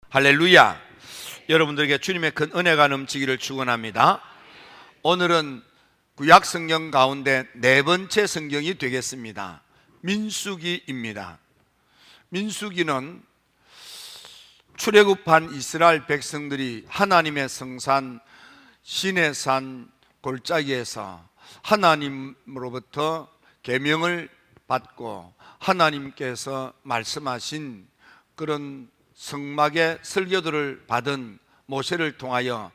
할렐루야. 여러분들에게 주님의 큰 은혜가 넘치기를 축원합니다. 오늘은 구약 성경 가운데 네 번째 성경이 되겠습니다. 민수기입니다. 민수기는 출애굽한 이스라엘 백성들이 하나님의 성산 시내산 골짜기에서 하나님으로부터 계명을 받고 하나님께서 말씀하신 그런 성막의 설교들을 받은 모세를 통하여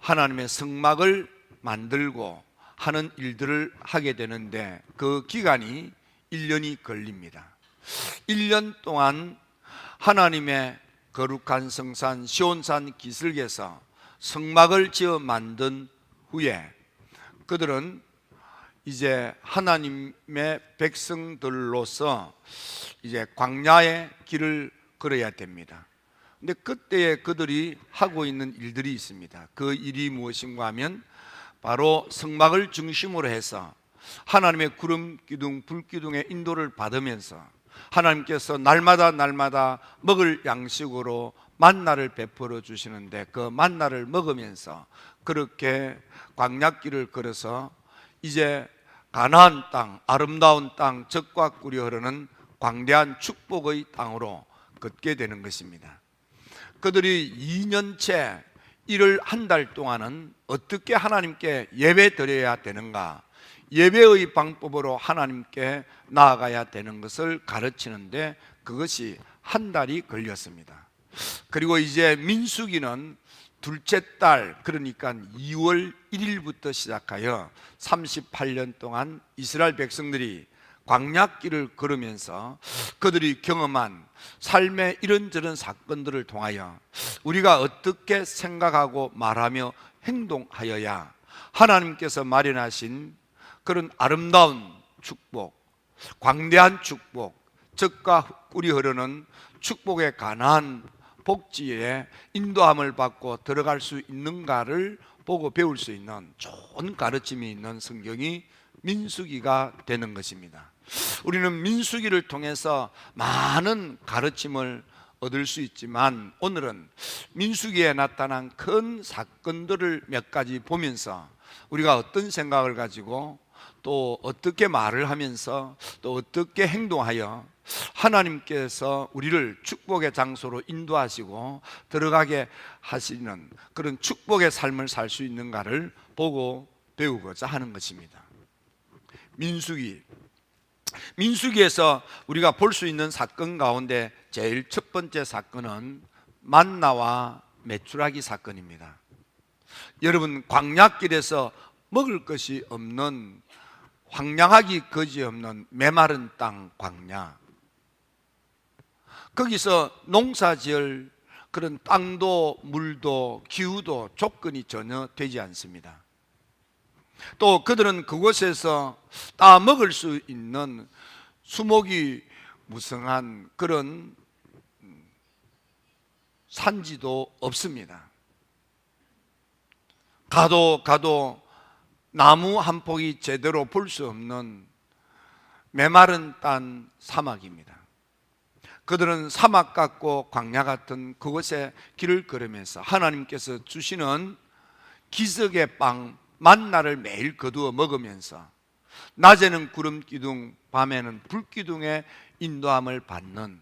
하나님의 성막을 만들고 하는 일들을 하게 되는데, 그 기간이 1년이 걸립니다. 1년 동안 하나님의 거룩한 성산 시온산 기슭에서 성막을 지어 만든 후에 그들은 이제 하나님의 백성들로서 이제 광야의 길을 걸어야 됩니다. 근데 그때에 그들이 하고 있는 일들이 있습니다. 그 일이 무엇인가 하면 바로 성막을 중심으로 해서 하나님의 구름 기둥, 불 기둥의 인도를 받으면서 하나님께서 날마다 먹을 양식으로 만나를 베풀어 주시는데, 그 만나를 먹으면서 그렇게 광야길을 걸어서 이제 가나안 땅, 아름다운 땅, 젖과 꿀이 흐르는 광대한 축복의 땅으로 걷게 되는 것입니다. 그들이 2년째 일을 한 달 동안은 어떻게 하나님께 예배 드려야 되는가, 예배의 방법으로 하나님께 나아가야 되는 것을 가르치는데 그것이 한 달이 걸렸습니다. 그리고 이제 민수기는 둘째 달, 그러니까 2월 1일부터 시작하여 38년 동안 이스라엘 백성들이 광야길을 걸으면서 그들이 경험한 삶의 이런저런 사건들을 통하여 우리가 어떻게 생각하고 말하며 행동하여야 하나님께서 마련하신 그런 아름다운 축복, 광대한 축복, 젖과 꿀이 흐르는 축복의 가나안 복지에 인도함을 받고 들어갈 수 있는가를 보고 배울 수 있는 좋은 가르침이 있는 성경이 민수기가 되는 것입니다. 우리는 민수기를 통해서 많은 가르침을 얻을 수 있지만, 오늘은 민수기에 나타난 큰 사건들을 몇 가지 보면서 우리가 어떤 생각을 가지고 또 어떻게 말을 하면서 또 어떻게 행동하여 하나님께서 우리를 축복의 장소로 인도하시고 들어가게 하시는 그런 축복의 삶을 살 수 있는가를 보고 배우고자 하는 것입니다. 민수기에서 우리가 볼 수 있는 사건 가운데 제일 첫 번째 사건은 만나와 메추라기 사건입니다. 여러분, 광야길에서 먹을 것이 없는, 황량하기 거지없는 메마른 땅 광야, 거기서 농사지을 그런 땅도 물도 기후도 조건이 전혀 되지 않습니다. 또 그들은 그곳에서 따 먹을 수 있는 수목이 무성한 그런 산지도 없습니다. 가도 나무 한 폭이 제대로 볼 수 없는 메마른 땅 사막입니다. 그들은 사막 같고 광야 같은 그곳에 길을 걸으면서 하나님께서 주시는 기적의 빵 만나를 매일 거두어 먹으면서 낮에는 구름 기둥, 밤에는 불 기둥의 인도함을 받는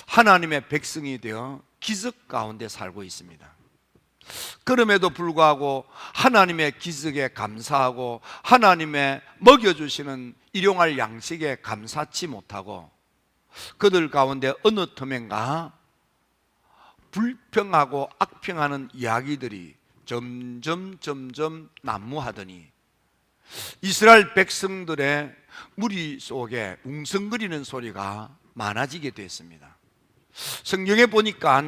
하나님의 백성이 되어 기적 가운데 살고 있습니다. 그럼에도 불구하고 하나님의 기적에 감사하고 하나님의 먹여주시는 일용할 양식에 감사치 못하고 그들 가운데 어느 틈엔가 불평하고 악평하는 이야기들이 점점 난무하더니 이스라엘 백성들의 무리 속에 웅성거리는 소리가 많아지게 됐습니다. 성경에 보니까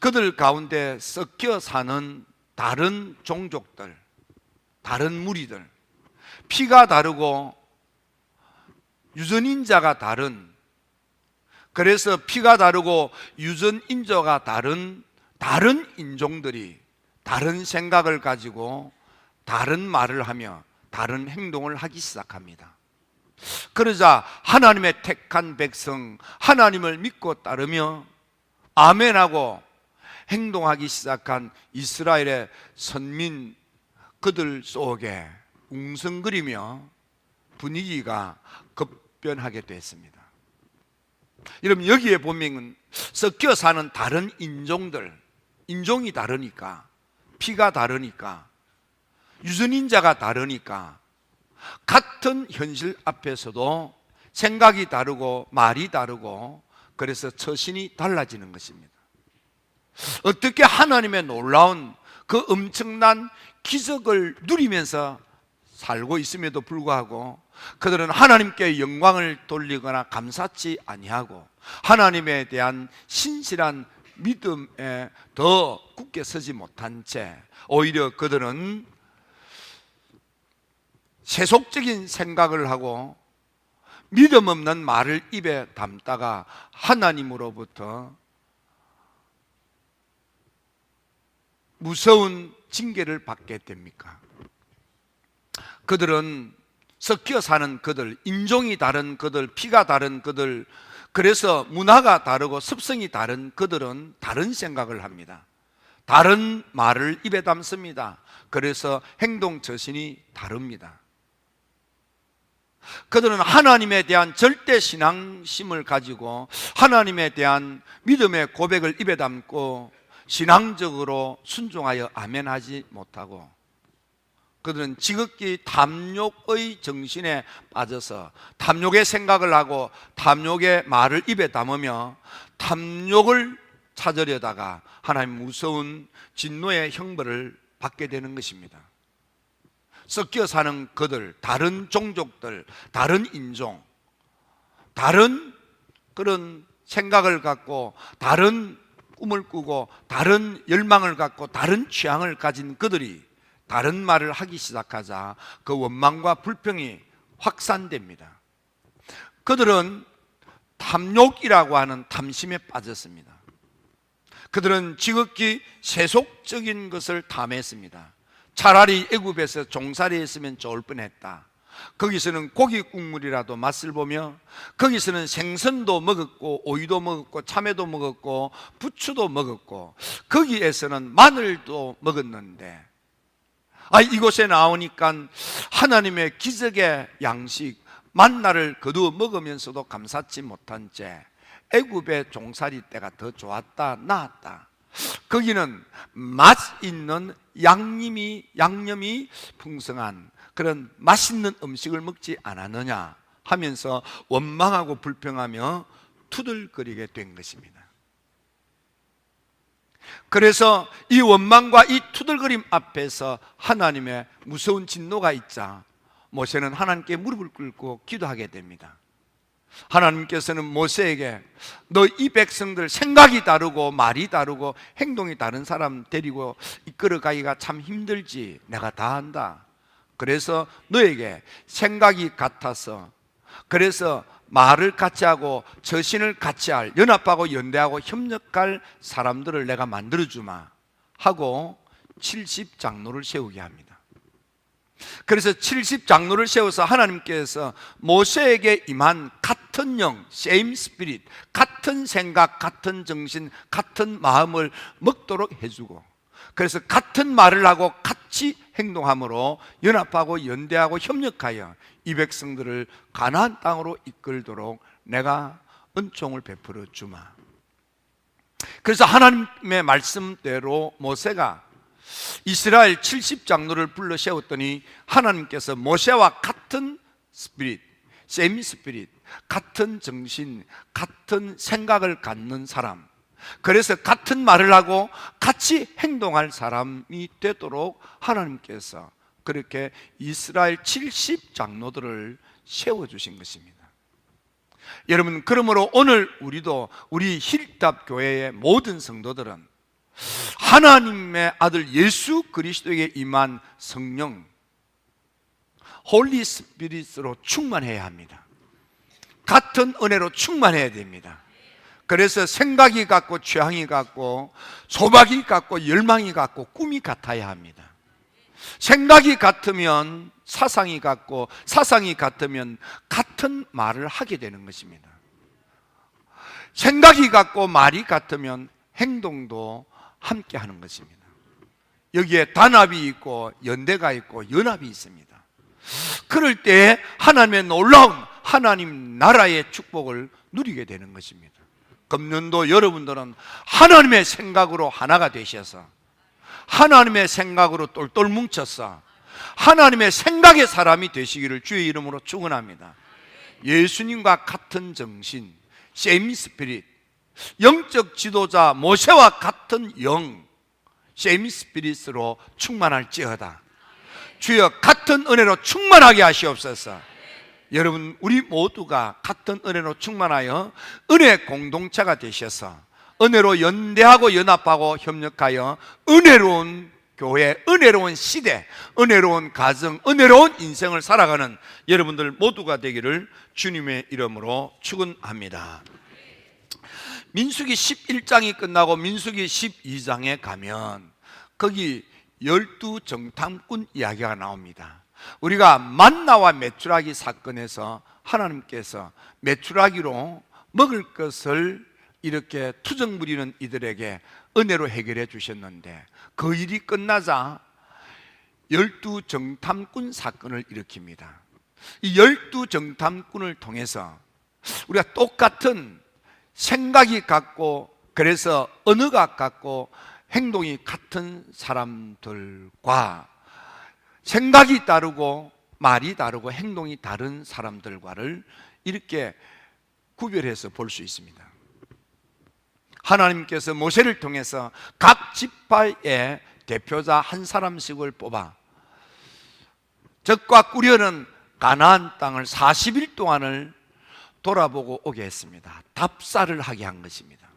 그들 가운데 섞여 사는 다른 종족들, 다른 무리들, 피가 다르고 유전인자가 다른, 그래서 피가 다르고 유전인자가 다른 인종들이 다른 생각을 가지고 다른 말을 하며 다른 행동을 하기 시작합니다. 그러자 하나님의 택한 백성, 하나님을 믿고 따르며 아멘하고 행동하기 시작한 이스라엘의 선민, 그들 속에 웅성거리며 분위기가 급변하게 됐습니다. 여러분, 여기에 보면 섞여 사는 다른 인종들, 인종이 다르니까, 피가 다르니까, 유전인자가 다르니까 같은 현실 앞에서도 생각이 다르고 말이 다르고, 그래서 처신이 달라지는 것입니다. 어떻게 하나님의 놀라운 그 엄청난 기적을 누리면서 살고 있음에도 불구하고 그들은 하나님께 영광을 돌리거나 감사치 아니하고 하나님에 대한 신실한 믿음에 더 굳게 서지 못한 채 오히려 그들은 세속적인 생각을 하고 믿음 없는 말을 입에 담다가 하나님으로부터 무서운 징계를 받게 됩니까? 그들은 섞여 사는 그들, 인종이 다른 그들, 피가 다른 그들, 그래서 문화가 다르고 습성이 다른 그들은 다른 생각을 합니다. 다른 말을 입에 담습니다. 그래서 행동 처신이 다릅니다. 그들은 하나님에 대한 절대 신앙심을 가지고 하나님에 대한 믿음의 고백을 입에 담고 신앙적으로 순종하여 아멘하지 못하고 그들은 지극히 탐욕의 정신에 빠져서 탐욕의 생각을 하고 탐욕의 말을 입에 담으며 탐욕을 찾으려다가 하나님 무서운 진노의 형벌을 받게 되는 것입니다. 섞여 사는 그들, 다른 종족들, 다른 인종, 다른 그런 생각을 갖고 다른 꿈을 꾸고 다른 열망을 갖고 다른 취향을 가진 그들이 다른 말을 하기 시작하자 그 원망과 불평이 확산됩니다. 그들은 탐욕이라고 하는 탐심에 빠졌습니다. 그들은 지극히 세속적인 것을 탐했습니다. 차라리 애굽에서 종살이 했으면 좋을 뻔했다. 거기서는 고기 국물이라도 맛을 보며 거기서는 생선도 먹었고 오이도 먹었고 참외도 먹었고 부추도 먹었고 거기에서는 마늘도 먹었는데 이곳에 나오니까 하나님의 기적의 양식 만나를 거두어 먹으면서도 감사치 못한 채 애굽의 종살이 때가 더 좋았다, 나았다. 거기는 맛 있는 양념이 풍성한 그런 맛있는 음식을 먹지 않았느냐 하면서 원망하고 불평하며 투덜거리게 된 것입니다. 그래서 이 원망과 이 투덜거림 앞에서 하나님의 무서운 진노가 있자 모세는 하나님께 무릎을 꿇고 기도하게 됩니다. 하나님께서는 모세에게 너 이 백성들 생각이 다르고 말이 다르고 행동이 다른 사람 데리고 이끌어가기가 참 힘들지, 내가 다 한다. 그래서 너에게 생각이 같아서, 그래서 말을 같이 하고 처신을 같이 할, 연합하고 연대하고 협력할 사람들을 내가 만들어주마 하고 70장로를 세우게 합니다. 그래서 70장로를 세워서 하나님께서 모세에게 임한 같은 영, same spirit, 같은 생각, 같은 정신, 같은 마음을 먹도록 해주고, 그래서 같은 말을 하고 같이 행동함으로 연합하고 연대하고 협력하여 이 백성들을 가나안 땅으로 이끌도록 내가 은총을 베풀어 주마. 그래서 하나님의 말씀대로 모세가 이스라엘 70장로를 불러 세웠더니 하나님께서 모세와 같은 스피릿, 세미 스피릿, 같은 정신, 같은 생각을 갖는 사람, 그래서 같은 말을 하고 같이 행동할 사람이 되도록 하나님께서 그렇게 이스라엘 70장로들을 세워주신 것입니다. 여러분, 그러므로 오늘 우리도 우리 힐답 교회의 모든 성도들은 하나님의 아들 예수 그리스도에게 임한 성령 홀리 스피릿으로 충만해야 합니다. 같은 은혜로 충만해야 됩니다. 그래서 생각이 같고 취향이 같고 소박이 같고 열망이 같고 꿈이 같아야 합니다. 생각이 같으면 사상이 같고 사상이 같으면 같은 말을 하게 되는 것입니다. 생각이 같고 말이 같으면 행동도 함께 하는 것입니다. 여기에 단합이 있고 연대가 있고 연합이 있습니다. 그럴 때 하나님의 놀라운 하나님 나라의 축복을 누리게 되는 것입니다. 금년도 여러분들은 하나님의 생각으로 하나가 되셔서 하나님의 생각으로 똘똘 뭉쳐서 하나님의 생각의 사람이 되시기를 주의 이름으로 축원합니다. 예수님과 같은 정신, 세임 스피릿, 영적 지도자 모세와 같은 영, 세임 스피릿으로 충만할지어다. 주여 같은 은혜로 충만하게 하시옵소서. 여러분, 우리 모두가 같은 은혜로 충만하여 은혜 공동체가 되셔서 은혜로 연대하고 연합하고 협력하여 은혜로운 교회, 은혜로운 시대, 은혜로운 가정, 은혜로운 인생을 살아가는 여러분들 모두가 되기를 주님의 이름으로 축원합니다. 민수기 11장이 끝나고 민수기 12장에 가면 거기 12정탐꾼 이야기가 나옵니다. 우리가 만나와 메추라기 사건에서 하나님께서 메추라기로 먹을 것을 이렇게 투정 부리는 이들에게 은혜로 해결해 주셨는데 그 일이 끝나자 12정탐꾼 사건을 일으킵니다. 이 12정탐꾼을 통해서 우리가 똑같은 생각이 같고 그래서 언어가 같고 행동이 같은 사람들과 생각이 다르고 말이 다르고 행동이 다른 사람들과를 이렇게 구별해서 볼 수 있습니다. 하나님께서 모세를 통해서 각 지파의 대표자 한 사람씩을 뽑아 적과 꾸려는 가나안 땅을 40일 동안을 돌아보고 오게 했습니다. 답사를 하게 한 것입니다.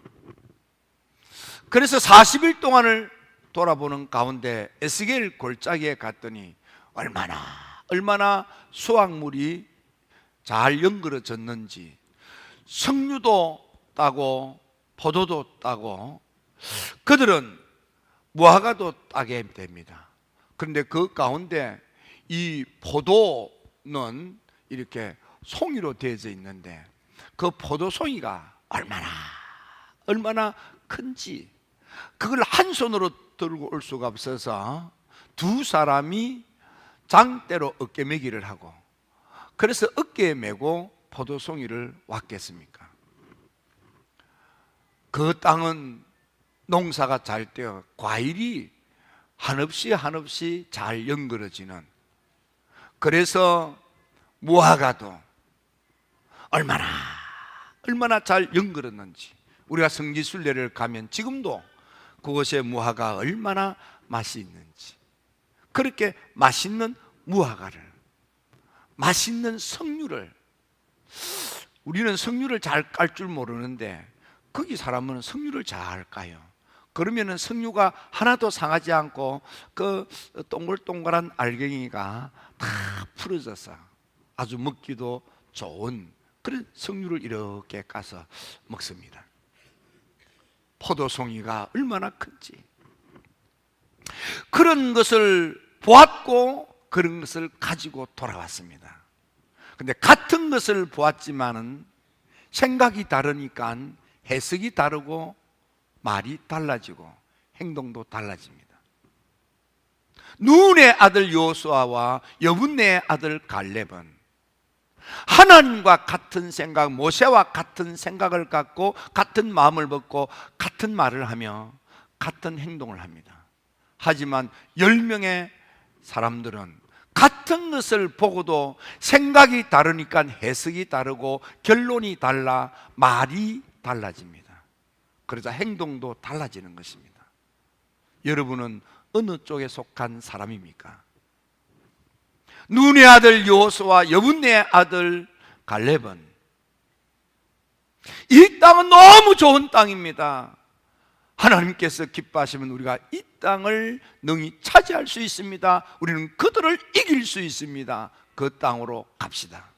그래서 40일 동안을 돌아보는 가운데 에스겔 골짜기에 갔더니 얼마나 수확물이 잘 연그러졌는지 석류도 따고 포도도 따고 그들은 무화과도 따게 됩니다. 그런데 그 가운데 이 포도는 이렇게 송이로 되어져 있는데 그 포도송이가 얼마나 큰지 그걸 한 손으로 들고 올 수가 없어서 두 사람이 장대로 어깨매기를 하고 그래서 어깨에 메고 포도송이를 왔겠습니까? 그 땅은 농사가 잘 되어 과일이 한없이 잘 연그러지는, 그래서 무화과도 얼마나 잘 연그렀는지 우리가 성지순례를 가면 지금도 그곳의 무화과가 얼마나 맛이 있는지, 그렇게 맛있는 무화과를, 맛있는 석류를, 우리는 석류를 잘 깔 줄 모르는데 거기 사람은 석류를 잘 까요. 그러면은 석류가 하나도 상하지 않고 그 동글동글한 알갱이가 다 풀어져서 아주 먹기도 좋은 그런 석류를 이렇게 까서 먹습니다. 포도송이가 얼마나 큰지 그런 것을 보았고 그런 것을 가지고 돌아왔습니다. 근데 같은 것을 보았지만은 생각이 다르니까 해석이 다르고 말이 달라지고 행동도 달라집니다. 눈의 아들 요수아와 여분네의 아들 갈렙은 하나님과 같은 생각, 모세와 같은 생각을 갖고 같은 마음을 먹고 같은 말을 하며 같은 행동을 합니다. 하지만 10명의 사람들은 같은 것을 보고도 생각이 다르니까 해석이 다르고 결론이 달라 말이 달라집니다. 그러자 행동도 달라지는 것입니다. 여러분은 어느 쪽에 속한 사람입니까? 눈의 아들 여호수아와 여분네의 아들 갈렙은 이 땅은 너무 좋은 땅입니다. 하나님께서 기뻐하시면 우리가 이 땅을 능히 차지할 수 있습니다. 우리는 그들을 이길 수 있습니다. 그 땅으로 갑시다.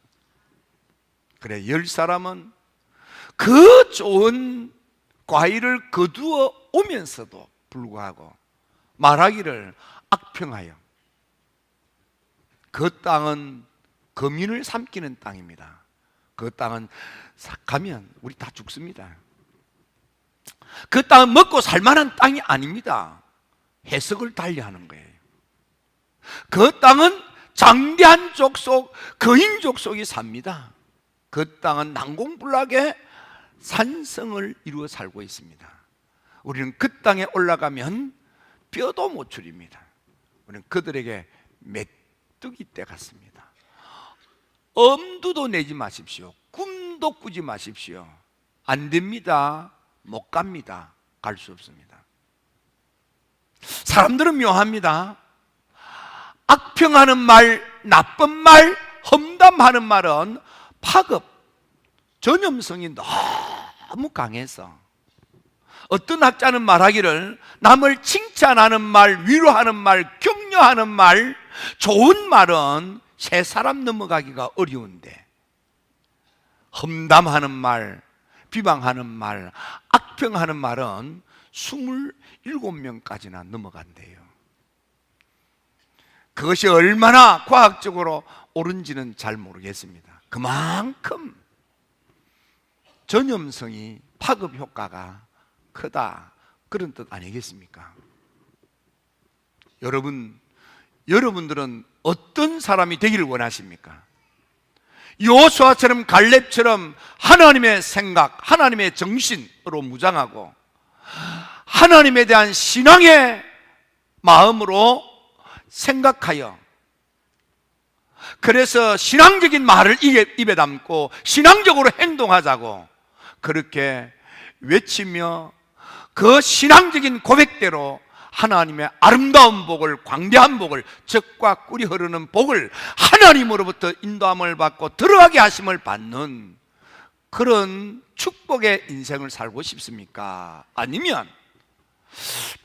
그래, 10사람은 그 좋은 과일을 거두어 오면서도 불구하고 말하기를 악평하여 그 땅은 거민을 삼키는 땅입니다. 그 땅은 가면 우리 다 죽습니다. 그 땅은 먹고 살만한 땅이 아닙니다. 해석을 달리하는 거예요. 그 땅은 장대한 족속, 거인 족속이 삽니다. 그 땅은 난공불락의 산성을 이루어 살고 있습니다. 우리는 그 땅에 올라가면 뼈도 못 추립니다. 우리는 그들에게 메뚜기 떼 같습니다. 엄두도 내지 마십시오. 꿈도 꾸지 마십시오. 안 됩니다. 못 갑니다. 갈 수 없습니다. 사람들은 묘합니다. 악평하는 말, 나쁜 말, 험담하는 말은 파급, 전염성이 너무 강해서 어떤 학자는 말하기를 남을 칭찬하는 말, 위로하는 말, 격려하는 말, 좋은 말은 세 사람 넘어가기가 어려운데 험담하는 말, 비방하는 말, 악평하는 말은 27명까지나 넘어간대요. 그것이 얼마나 과학적으로 옳은지는 잘 모르겠습니다. 그만큼 전염성이 파급 효과가 크다, 그런 뜻 아니겠습니까? 여러분들은 어떤 사람이 되기를 원하십니까? 여호수아처럼 갈렙처럼 하나님의 생각, 하나님의 정신으로 무장하고 하나님에 대한 신앙의 마음으로 생각하여, 그래서 신앙적인 말을 입에 담고 신앙적으로 행동하자고 그렇게 외치며 그 신앙적인 고백대로 하나님의 아름다운 복을, 광대한 복을, 젖과 꿀이 흐르는 복을 하나님으로부터 인도함을 받고 들어가게 하심을 받는 그런 축복의 인생을 살고 싶습니까? 아니면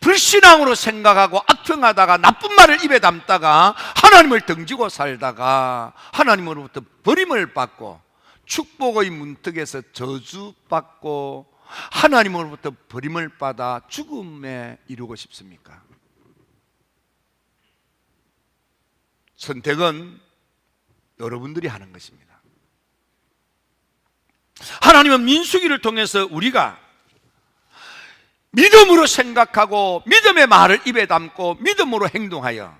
불신앙으로 생각하고 악평하다가 나쁜 말을 입에 담다가 하나님을 등지고 살다가 하나님으로부터 버림을 받고 축복의 문턱에서 저주받고 하나님으로부터 버림을 받아 죽음에 이르고 싶습니까? 선택은 여러분들이 하는 것입니다. 하나님은 민수기를 통해서 우리가 믿음으로 생각하고 믿음의 말을 입에 담고 믿음으로 행동하여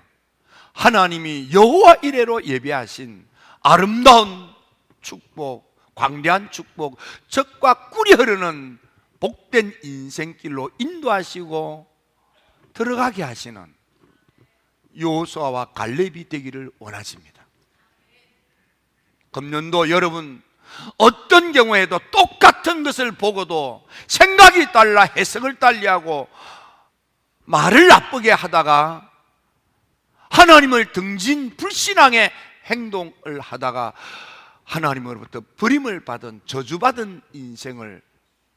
하나님이 여호와 이레로 예비하신 아름다운 축복, 광대한 축복, 젖과 꿀이 흐르는 복된 인생길로 인도하시고 들어가게 하시는 여호수아와 갈렙이 되기를 원하십니다. 금년도 여러분 어떤 경우에도 똑같은 것을 보고도 생각이 달라 해석을 달리하고 말을 나쁘게 하다가 하나님을 등진 불신앙의 행동을 하다가 하나님으로부터 버림을 받은 저주받은 인생을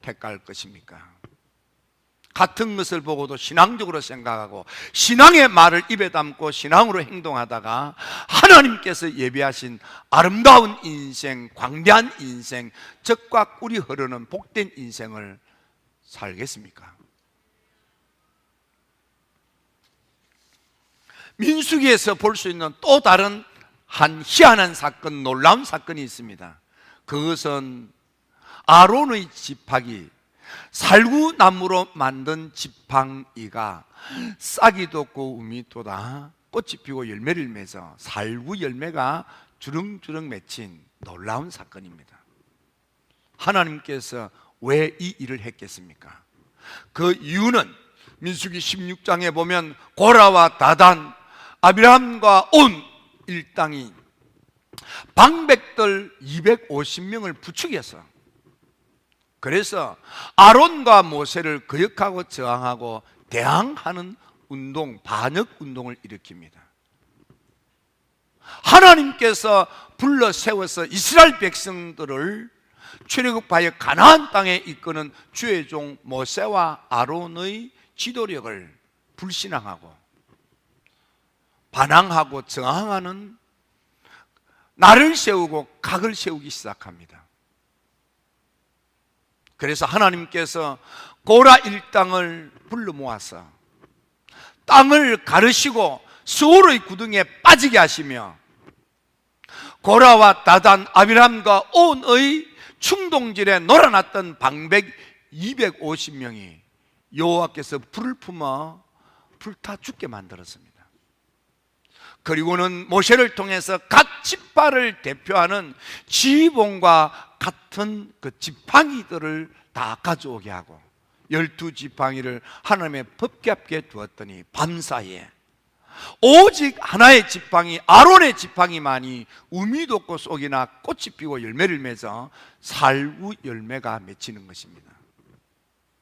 택할 것입니까? 같은 것을 보고도 신앙적으로 생각하고 신앙의 말을 입에 담고 신앙으로 행동하다가 하나님께서 예비하신 아름다운 인생, 광대한 인생, 젖과 꿀이 흐르는 복된 인생을 살겠습니까? 민수기에서 볼 수 있는 또 다른 한 희한한 사건, 놀라운 사건이 있습니다. 그것은 아론의 지팡이, 살구나무로 만든 지팡이가 싹이 돋고 우미 돋아 꽃이 피고 열매를 맺어 살구 열매가 주렁주렁 맺힌 놀라운 사건입니다. 하나님께서 왜 이 일을 했겠습니까? 그 이유는 민수기 16장에 보면 고라와 다단, 아비람과 온 일당이 방백들 250명을 부추겨서, 그래서 아론과 모세를 거역하고 저항하고 대항하는 운동, 반역 운동을 일으킵니다. 하나님께서 불러 세워서 이스라엘 백성들을 출애굽하여 가나안 땅에 이끄는 주의 종 모세와 아론의 지도력을 불신앙하고 반항하고 저항하는 날을 세우고 각을 세우기 시작합니다. 그래서 하나님께서 고라 일당을 불러 모아서 땅을 가르시고 수월의 구덩이에 빠지게 하시며 고라와 다단, 아비람과 온의 충동질에 놀아났던 방백 250명이 여호와께서 불을 품어 불타 죽게 만들었습니다. 그리고는 모세를 통해서 각 지파를 대표하는 지휘봉과 같은 그 지팡이들을 다 가져오게 하고 12지팡이를 하나님의 법궤 앞에 두었더니 밤사이에 오직 하나의 지팡이 아론의 지팡이만이 우미 돋고 쏙이나 꽃이 피고 열매를 맺어 살구 열매가 맺히는 것입니다.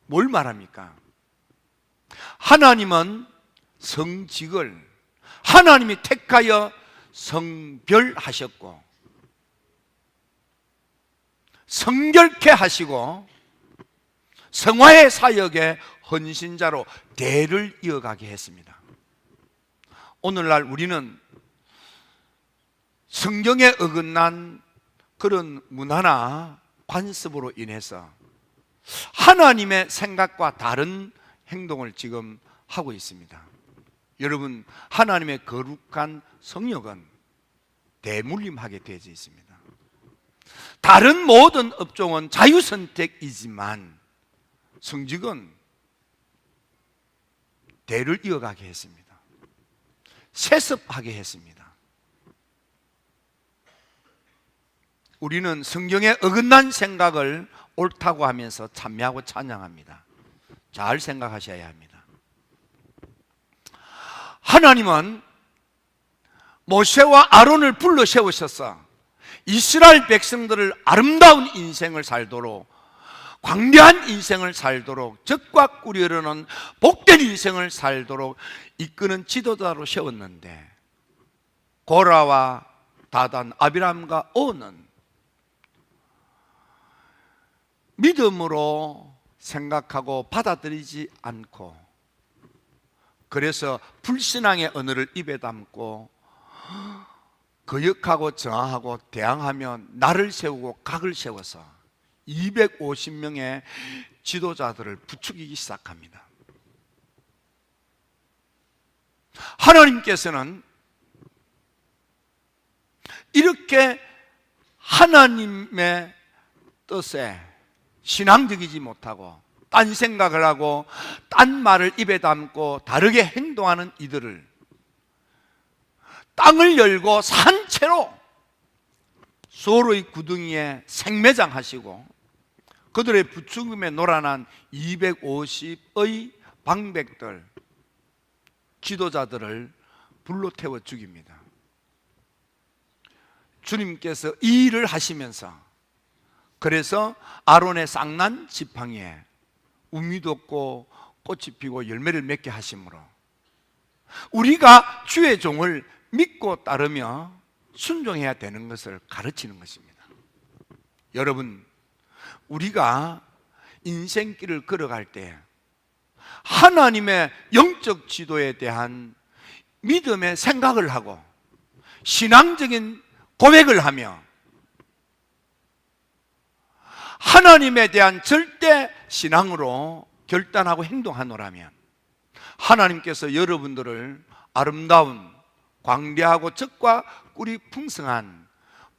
뭘 말합니까? 하나님은 성직을 하나님이 택하여 성별하셨고 성결케 하시고 성화의 사역에 헌신자로 대를 이어가게 했습니다. 오늘날 우리는 성경에 어긋난 그런 문화나 관습으로 인해서 하나님의 생각과 다른 행동을 지금 하고 있습니다. 여러분, 하나님의 거룩한 성역은 대물림하게 되어 있습니다. 다른 모든 업종은 자유선택이지만 성직은 대를 이어가게 했습니다. 세습하게 했습니다. 우리는 성경에 어긋난 생각을 옳다고 하면서 찬미하고 찬양합니다. 잘 생각하셔야 합니다. 하나님은 모세와 아론을 불러 세우셔서 이스라엘 백성들을 아름다운 인생을 살도록, 광대한 인생을 살도록, 적과 꿀이르는 복된 인생을 살도록 이끄는 지도자로 세웠는데, 고라와 다단, 아비람과 오는 믿음으로 생각하고 받아들이지 않고, 그래서 불신앙의 언어를 입에 담고 거역하고 저항하고 대항하며 날을 세우고 각을 세워서 250명의 지도자들을 부추기기 시작합니다. 하나님께서는 이렇게 하나님의 뜻에 신앙적이지 못하고 딴 생각을 하고 딴 말을 입에 담고 다르게 행동하는 이들을 땅을 열고 산채로 소로의 구덩이에 생매장하시고 그들의 부추김에 놀아난 250의 방백들, 지도자들을 불로 태워 죽입니다. 주님께서 이 일을 하시면서 그래서 아론의 쌍난 지팡이에 우미도 없고 꽃이 피고 열매를 맺게 하심으로 우리가 주의 종을 믿고 따르며 순종해야 되는 것을 가르치는 것입니다. 여러분, 우리가 인생길을 걸어갈 때 하나님의 영적 지도에 대한 믿음의 생각을 하고 신앙적인 고백을 하며 하나님에 대한 절대 신앙으로 결단하고 행동하노라면 하나님께서 여러분들을 아름다운 광대하고 적과 꿀이 풍성한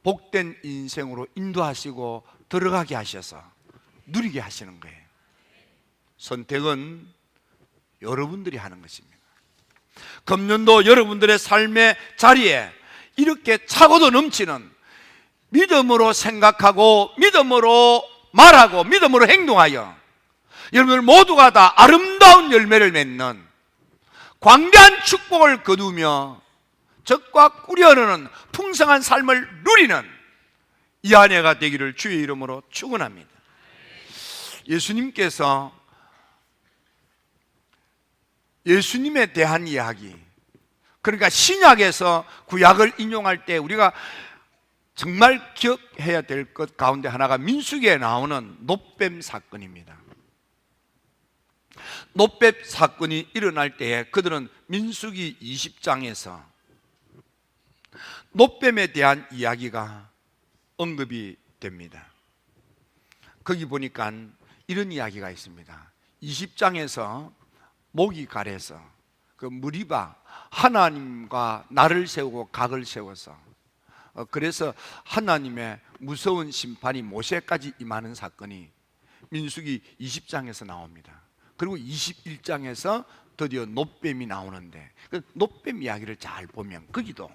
복된 인생으로 인도하시고 들어가게 하셔서 누리게 하시는 거예요. 선택은 여러분들이 하는 것입니다. 금년도 여러분들의 삶의 자리에 이렇게 차고도 넘치는 믿음으로 생각하고 믿음으로 말하고 믿음으로 행동하여 여러분들 모두가 다 아름다운 열매를 맺는 광대한 축복을 거두며 적과 꿀이 흐르는 풍성한 삶을 누리는 이 한 해가 되기를 주의 이름으로 축원합니다. 예수님에 대한 이야기, 그러니까 신약에서 구약을 인용할 때 우리가 정말 기억해야 될 것 가운데 하나가 민수기에 나오는 놋뱀 사건입니다. 놋뱀 사건이 일어날 때에 그들은 민수기 20장에서 놋뱀에 대한 이야기가 언급이 됩니다. 거기 보니까 이런 이야기가 있습니다. 20장에서 목이 가래서 그 무리바 하나님과 나를 세우고 각을 세워서 그래서 하나님의 무서운 심판이 모세까지 임하는 사건이 민수기 20장에서 나옵니다. 그리고 21장에서 드디어 놋뱀이 나오는데, 그 놋뱀 이야기를 잘 보면 거기도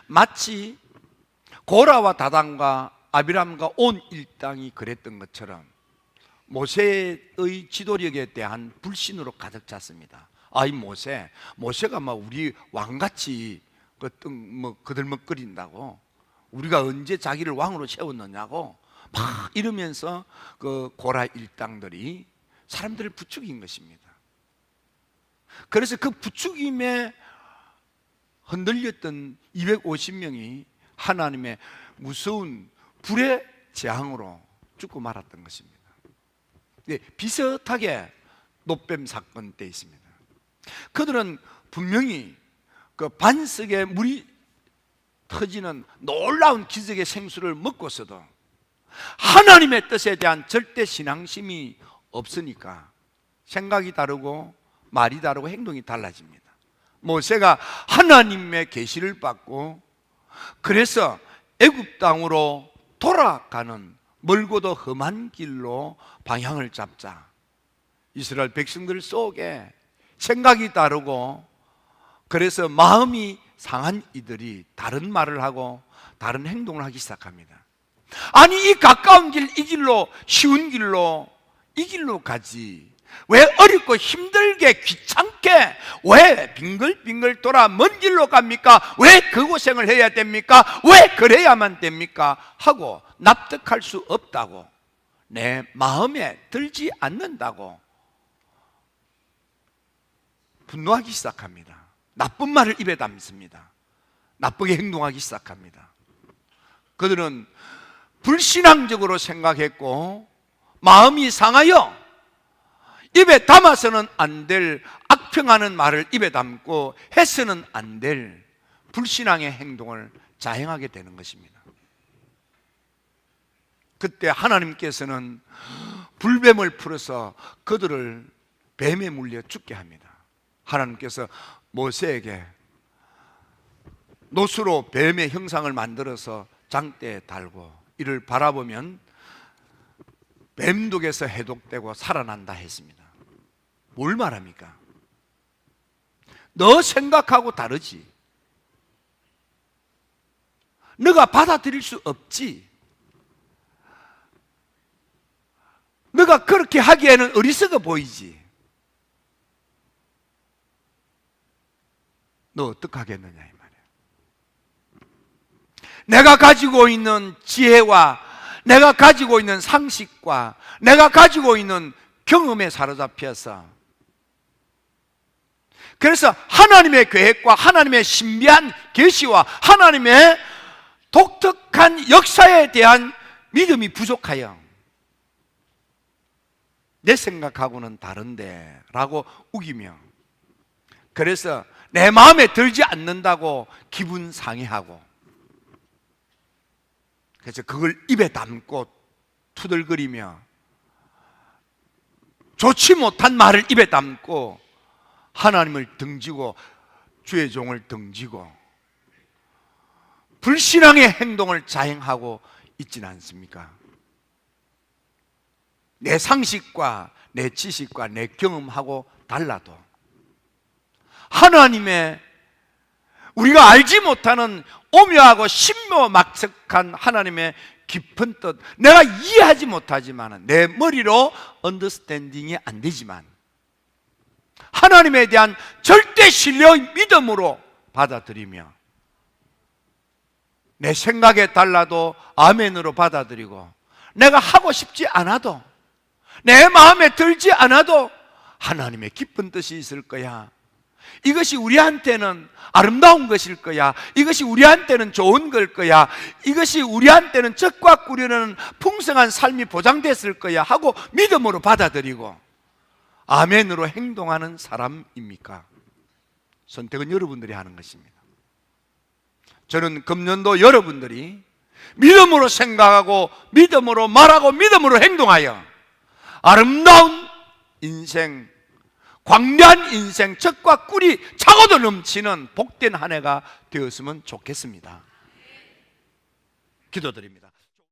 마치 고라와 다단과 아비람과 온 일당이 그랬던 것처럼 모세의 지도력에 대한 불신으로 가득 찼습니다. 이 모세가 막 우리 왕같이 그들먹거린다고, 우리가 언제 자기를 왕으로 세웠느냐고 막 이러면서 그 고라 일당들이 사람들을 부추긴 것입니다. 그래서 그 부추김에 흔들렸던 250명이 하나님의 무서운 불의 재앙으로 죽고 말았던 것입니다. 비슷하게 놋뱀 사건 때 있습니다. 그들은 분명히 그 반석에 물이 터지는 놀라운 기적의 생수를 먹고서도 하나님의 뜻에 대한 절대 신앙심이 없으니까 생각이 다르고 말이 다르고 행동이 달라집니다. 모세가 하나님의 계시를 받고 그래서 애굽 땅으로 돌아가는 멀고도 험한 길로 방향을 잡자 이스라엘 백성들 속에 생각이 다르고 그래서 마음이 상한 이들이 다른 말을 하고 다른 행동을 하기 시작합니다. 아니, 이 가까운 길, 이 길로, 쉬운 길로, 이 길로 가지 왜 어렵고 힘들게 귀찮게 왜 빙글빙글 돌아 먼 길로 갑니까? 왜 그 고생을 해야 됩니까? 왜 그래야만 됩니까? 하고 납득할 수 없다고, 내 마음에 들지 않는다고 분노하기 시작합니다. 나쁜 말을 입에 담습니다. 나쁘게 행동하기 시작합니다. 그들은 불신앙적으로 생각했고 마음이 상하여 입에 담아서는 안 될 악평하는 말을 입에 담고 해서는 안 될 불신앙의 행동을 자행하게 되는 것입니다. 그때 하나님께서는 불뱀을 풀어서 그들을 뱀에 물려 죽게 합니다. 하나님께서 모세에게 노수로 뱀의 형상을 만들어서 장대에 달고 이를 바라보면 뱀독에서 해독되고 살아난다 했습니다. 뭘 말합니까? 너 생각하고 다르지. 너가 받아들일 수 없지. 너가 그렇게 하기에는 어리석어 보이지. 너 어떡하겠느냐 이 말이야. 내가 가지고 있는 지혜와 내가 가지고 있는 상식과 내가 가지고 있는 경험에 사로잡혀서, 그래서 하나님의 계획과 하나님의 신비한 계시와 하나님의 독특한 역사에 대한 믿음이 부족하여 내 생각하고는 다른데 라고 우기며, 그래서 내 마음에 들지 않는다고 기분 상해하고, 그래서 그걸 입에 담고 투덜거리며 좋지 못한 말을 입에 담고 하나님을 등지고 주의 종을 등지고 불신앙의 행동을 자행하고 있지는 않습니까? 내 상식과 내 지식과 내 경험하고 달라도 하나님의 우리가 알지 못하는 오묘하고 신묘막측한 하나님의 깊은 뜻, 내가 이해하지 못하지만 내 머리로 언더스탠딩이 안 되지만 하나님에 대한 절대 신뢰의 믿음으로 받아들이며 내 생각에 달라도 아멘으로 받아들이고, 내가 하고 싶지 않아도 내 마음에 들지 않아도 하나님의 깊은 뜻이 있을 거야, 이것이 우리한테는 아름다운 것일 거야, 이것이 우리한테는 좋은 걸 거야, 이것이 우리한테는 적과 꾸려는 풍성한 삶이 보장됐을 거야 하고 믿음으로 받아들이고 아멘으로 행동하는 사람입니까? 선택은 여러분들이 하는 것입니다. 저는 금년도 여러분들이 믿음으로 생각하고 믿음으로 말하고 믿음으로 행동하여 아름다운 인생, 광대한 인생, 적과 꿀이 차고도 넘치는 복된 한 해가 되었으면 좋겠습니다. 기도드립니다.